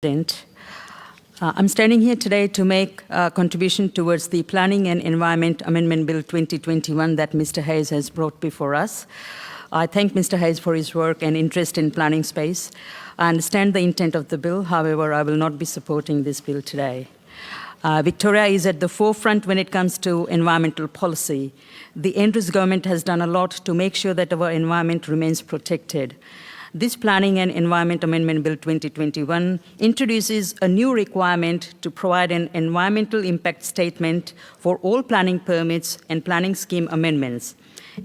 I'm standing here today to make a contribution towards the Planning and Environment Amendment Bill 2021 that Mr. Hayes has brought before us. I thank Mr. Hayes for his work and interest in planning space. I understand the intent of the bill, however, I will not be supporting this bill today. Victoria is at the forefront when it comes to environmental policy. The Andrews government has done a lot to make sure that our environment remains protected. This Planning and Environment Amendment Bill 2021 introduces a new requirement to provide an environmental impact statement for all planning permits and planning scheme amendments.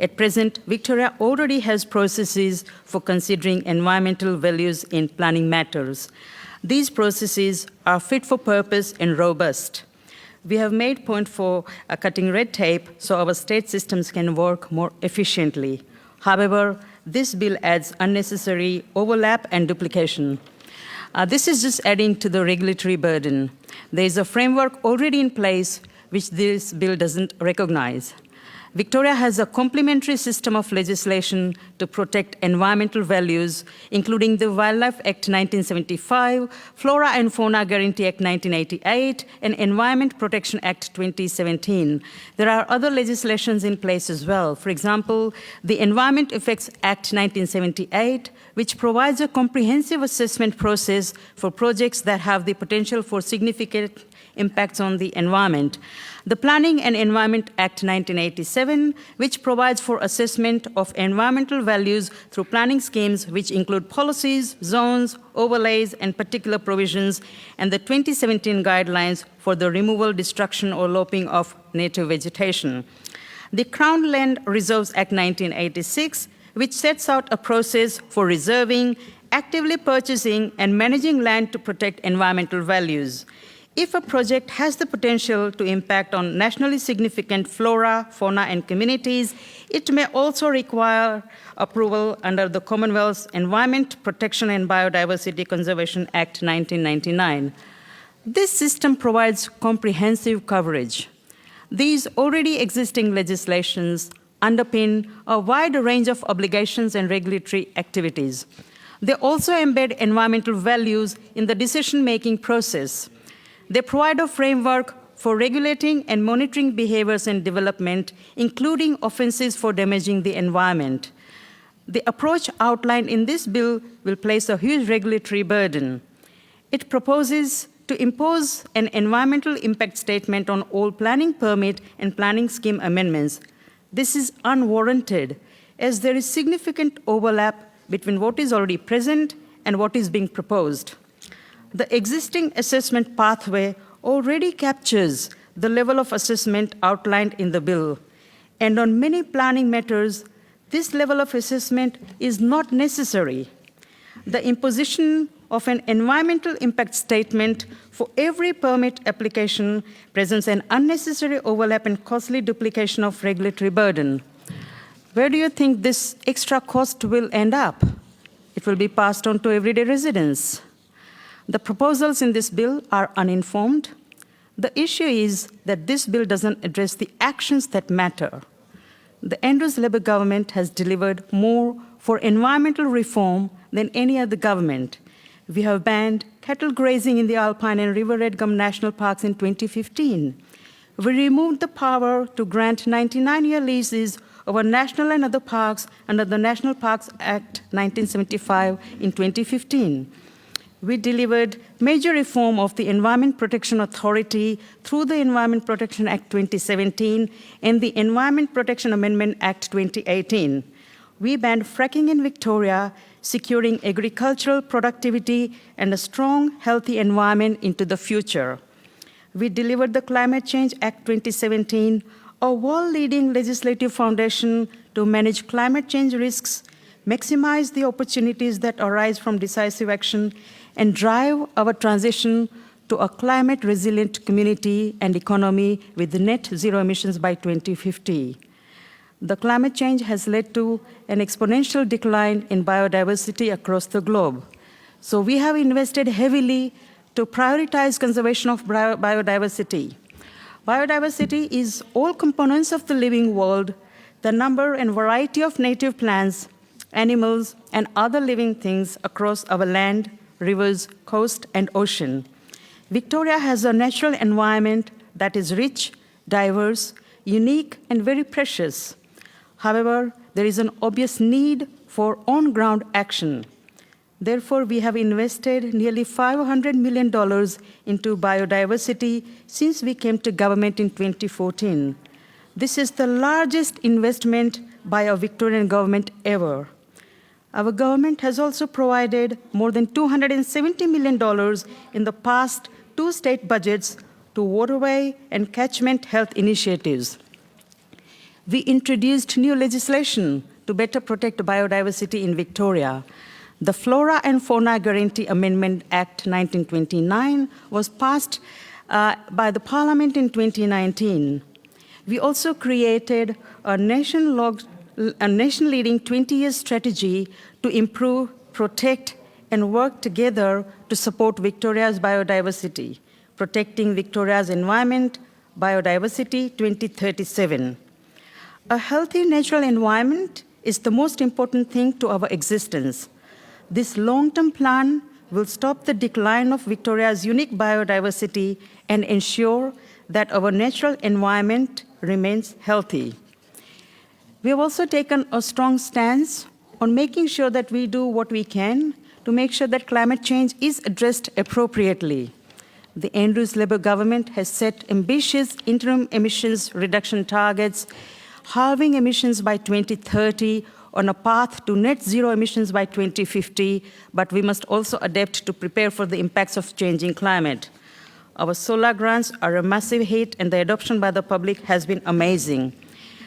At present, Victoria already has processes for considering environmental values in planning matters. These processes are fit for purpose and robust. We have made point for cutting red tape so our state systems can work more efficiently. However, this bill adds unnecessary overlap and duplication. This is just adding to the regulatory burden. There is a framework already in place which this bill doesn't recognize. Victoria has a complementary system of legislation to protect environmental values, including the Wildlife Act 1975, Flora and Fauna Guarantee Act 1988, and Environment Protection Act 2017. There are other legislations in place as well. For example, the Environment Effects Act 1978, which provides a comprehensive assessment process for projects that have the potential for significant impacts on the environment. The Planning and Environment Act 1987, which provides for assessment of environmental values through planning schemes, which include policies, zones, overlays, and particular provisions, and the 2017 guidelines for the removal, destruction, or lopping of native vegetation. The Crown Land Reserves Act 1986, which sets out a process for reserving, actively purchasing, and managing land to protect environmental values. If a project has the potential to impact on nationally significant flora, fauna, and communities, it may also require approval under the Commonwealth's Environment Protection and Biodiversity Conservation Act 1999. This system provides comprehensive coverage. These already existing legislations underpin a wide range of obligations and regulatory activities. They also embed environmental values in the decision-making process. They provide a framework for regulating and monitoring behaviors and development, including offenses for damaging the environment. The approach outlined in this bill will place a huge regulatory burden. It proposes to impose an environmental impact statement on all planning permit and planning scheme amendments. This is unwarranted, as there is significant overlap between what is already present and what is being proposed. The existing assessment pathway already captures the level of assessment outlined in the bill. And on many planning matters, this level of assessment is not necessary. The imposition of an environmental impact statement for every permit application presents an unnecessary overlap and costly duplication of regulatory burden. Where do you think this extra cost will end up? It will be passed on to everyday residents. The proposals in this bill are uninformed. The issue is that this bill doesn't address the actions that matter. The Andrews Labour government has delivered more for environmental reform than any other government. We have banned cattle grazing in the Alpine and River Red Gum National Parks in 2015. We removed the power to grant 99-year leases over national and other parks under the National Parks Act 1975 in 2015. We delivered major reform of the Environment Protection Authority through the Environment Protection Act 2017 and the Environment Protection Amendment Act 2018. We banned fracking in Victoria, securing agricultural productivity and a strong, healthy environment into the future. We delivered the Climate Change Act 2017, a world-leading legislative foundation to manage climate change risks, maximize the opportunities that arise from decisive action, and drive our transition to a climate-resilient community and economy with net zero emissions by 2050. The climate change has led to an exponential decline in biodiversity across the globe. So we have invested heavily to prioritize conservation of biodiversity. Biodiversity is all components of the living world, the number and variety of native plants, animals, and other living things across our land, rivers, coast, and ocean. Victoria has a natural environment that is rich, diverse, unique, and very precious. However, there is an obvious need for on-ground action. Therefore, we have invested nearly $500 million into biodiversity since we came to government in 2014. This is the largest investment by a Victorian government ever. Our government has also provided more than $270 million in the past 2 state budgets to waterway and catchment health initiatives. We introduced new legislation to better protect biodiversity in Victoria. The Flora and Fauna Guarantee Amendment Act 1929 was passed by the Parliament in 2019. We also created a nation-leading 20-year strategy to improve, protect, and work together to support Victoria's biodiversity, protecting Victoria's environment, biodiversity 2037. A healthy natural environment is the most important thing to our existence. This long-term plan will stop the decline of Victoria's unique biodiversity and ensure that our natural environment remains healthy. We have also taken a strong stance on making sure that we do what we can to make sure that climate change is addressed appropriately. The Andrews Labor government has set ambitious interim emissions reduction targets, halving emissions by 2030 on a path to net zero emissions by 2050, but we must also adapt to prepare for the impacts of changing climate. Our solar grants are a massive hit, and the adoption by the public has been amazing.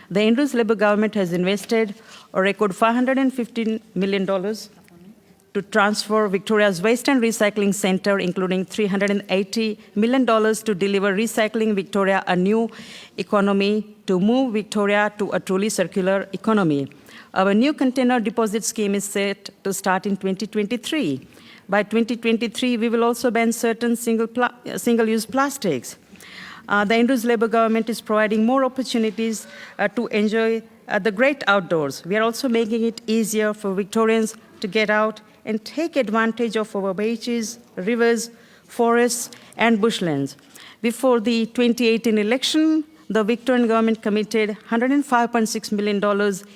The Andrews Labor government has invested a record $515 million to transfer Victoria's Waste and Recycling Centre, including $380 million to deliver Recycling Victoria a new economy to move Victoria to a truly circular economy. Our new container deposit scheme is set to start in 2023. By 2023, we will also ban certain single-use plastics. The Andrews Labor government is providing more opportunities to enjoy the great outdoors. We are also making it easier for Victorians to get out and take advantage of our beaches, rivers, forests, and bushlands. Before the 2018 election, the Victorian government committed $105.6 million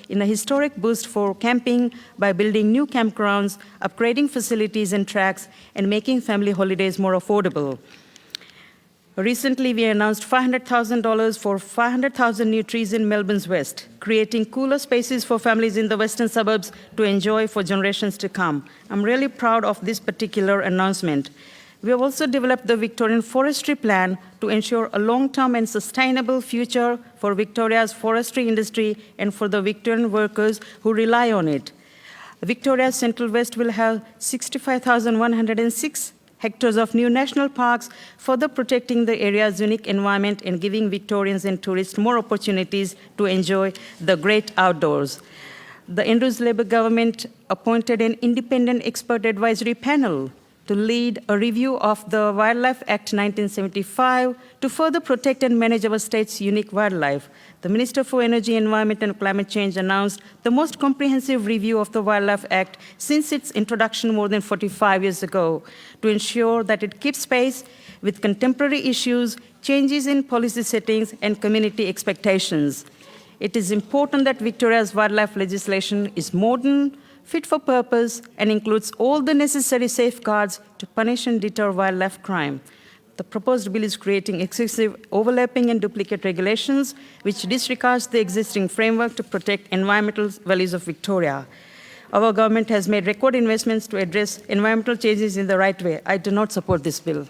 in a historic boost for camping by building new campgrounds, upgrading facilities and tracks, and making family holidays more affordable. Recently, we announced $500,000 for 500,000 new trees in Melbourne's west, creating cooler spaces for families in the western suburbs to enjoy for generations to come. I'm really proud of this particular announcement. We have also developed the Victorian Forestry Plan to ensure a long-term and sustainable future for Victoria's forestry industry and for the Victorian workers who rely on it. Victoria's Central West will have 65,106 hectares of new national parks, further protecting the area's unique environment and giving Victorians and tourists more opportunities to enjoy the great outdoors. The Andrews Labor government appointed an independent expert advisory panel to lead a review of the Wildlife Act 1975 to further protect and manage our state's unique wildlife. The Minister for Energy, Environment and Climate Change announced the most comprehensive review of the Wildlife Act since its introduction more than 45 years ago to ensure that it keeps pace with contemporary issues, changes in policy settings, and community expectations. It is important that Victoria's wildlife legislation is modern, fit for purpose, and includes all the necessary safeguards to punish and deter wildlife crime. The proposed bill is creating excessive overlapping and duplicate regulations, which disregards the existing framework to protect environmental values of Victoria. Our government has made record investments to address environmental changes in the right way. I do not support this bill.